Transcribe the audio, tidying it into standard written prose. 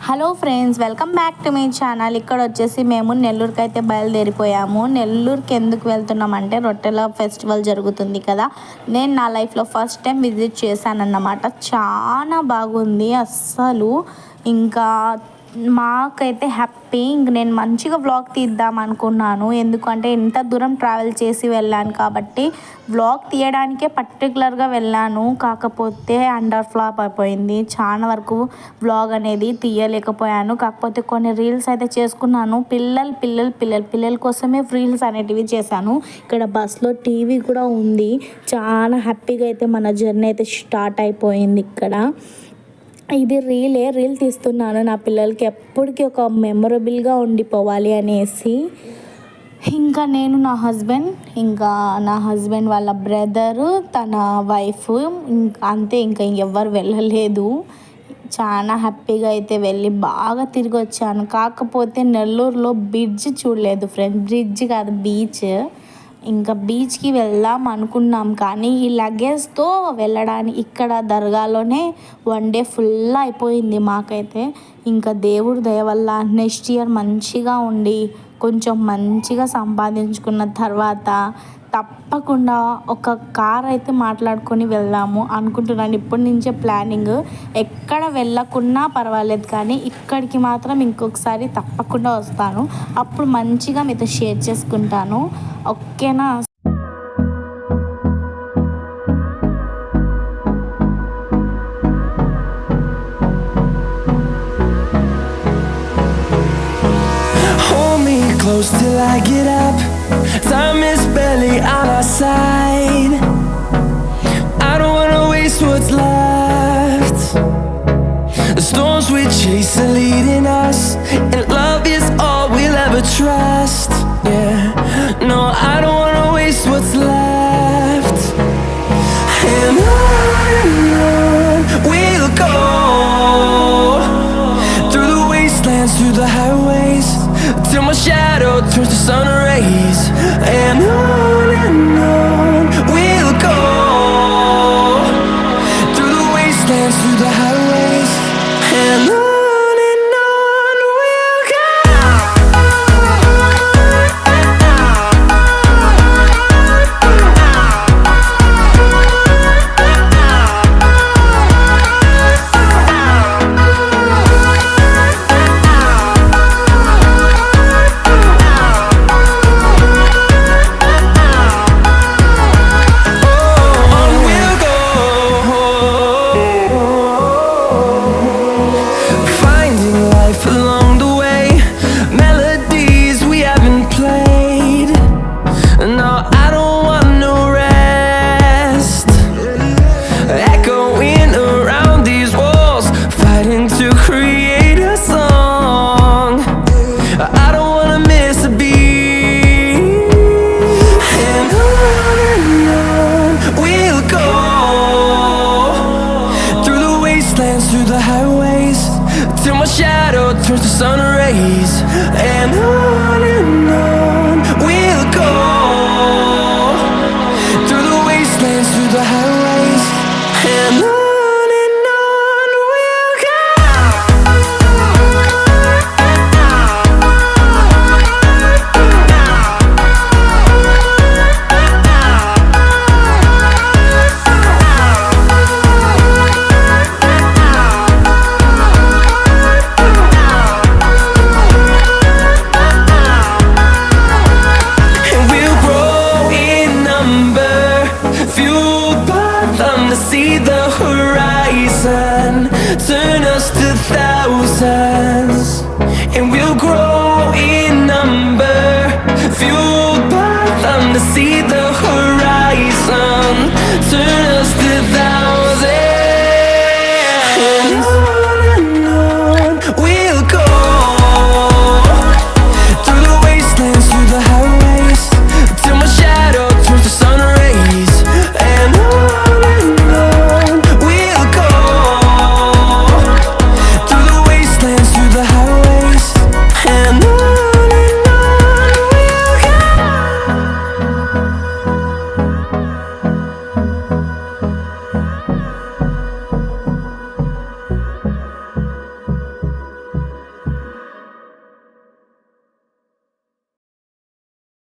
Hello friends, welcome back to my channel. ఇక్కడ వచ్చేసి మేము నెల్లూరుకి అయితే బయలుదేరిపోయాము. నెల్లూరుకి ఎందుకు వెళ్తున్నామంటే రొట్టెల ఫెస్టివల్ జరుగుతుంది కదా. నేను నా లైఫ్లో ఫస్ట్ టైం విజిట్ చేశానన్నమాట. చాలా బాగుంది అస్సలు. ఇంకా మాకైతే హ్యాపీ. ఇంక నేను మంచిగా వ్లాగ్ తీద్దాం అనుకున్నాను, ఎందుకంటే ఇంత దూరం ట్రావెల్ చేసి వెళ్ళాను కాబట్టి వ్లాగ్ తీయడానికే పర్టికులర్గా వెళ్ళాను. కాకపోతే అండర్ ఫ్లాప్ అయిపోయింది. చాలా వరకు వ్లాగ్ అనేది తీయలేకపోయాను. కాకపోతే కొన్ని రీల్స్ అయితే చేసుకున్నాను. పిల్లల కోసమే రీల్స్ అనేటివి చేశాను. ఇక్కడ బస్లో టీవీ కూడా ఉంది. చాలా హ్యాపీగా అయితే మన జర్నీ అయితే స్టార్ట్ అయిపోయింది. ఇక్కడ ఇది రీల్ తీస్తున్నాను నా పిల్లలకి ఎప్పటికీ ఒక మెమొరబుల్గా ఉండిపోవాలి అనేసి. ఇంకా నేను నా హస్బెండ్ వాళ్ళ బ్రదరు, తన వైఫ్, ఇంకా అంతే. ఇంకా ఎవరు వెళ్ళలేదు. చాలా హ్యాపీగా అయితే వెళ్ళి బాగా తిరిగి వచ్చాను. కాకపోతే నెల్లూరులో బ్రిడ్జ్ చూడలేదు ఫ్రెండ్స్. బ్రిడ్జ్ కాదు, బీచ్. ఇంకా బీచ్కి వెళ్దాం అనుకున్నాం, కానీ ఈ లగేజ్తో వెళ్ళడానికి ఇక్కడ దర్గాలోనే 1 డే ఫుల్ అయిపోయింది మాకైతే. ఇంకా దేవుడి దయ వల్ల నెక్స్ట్ ఇయర్ మంచిగా ఉండి కొంచెం మంచిగా సంపాదించుకున్న తర్వాత తప్పకుండా ఒక కార్ అయితే మాట్లాడుకొని వెళ్దాము అనుకుంటున్నాను. ఇప్పటి నుంచే ప్లానింగ్. ఎక్కడ వెళ్ళకున్నా పర్వాలేదు, కానీ ఇక్కడికి మాత్రం ఇంకొకసారి తప్పకుండా వస్తాను. అప్పుడు మంచిగా మీతో షేర్ చేసుకుంటాను, ఓకేనా? Close till I get up. Time is barely on our side. I don't wanna waste what's left. The storms we chase are leading us, and love is all we'll ever trust. Yeah, no, I don't wanna waste what's left. And on we'll go, through the wastelands, through the highways, till my shadow turns to sun rays. And on we'll go, through the wastelands, through the highways. And on we'll go. Through the highways, till my shadow turns to sun rays. And on we'll go, through the wastelands, through the highways. And on we'll go. See the horizon, turn us to thousands.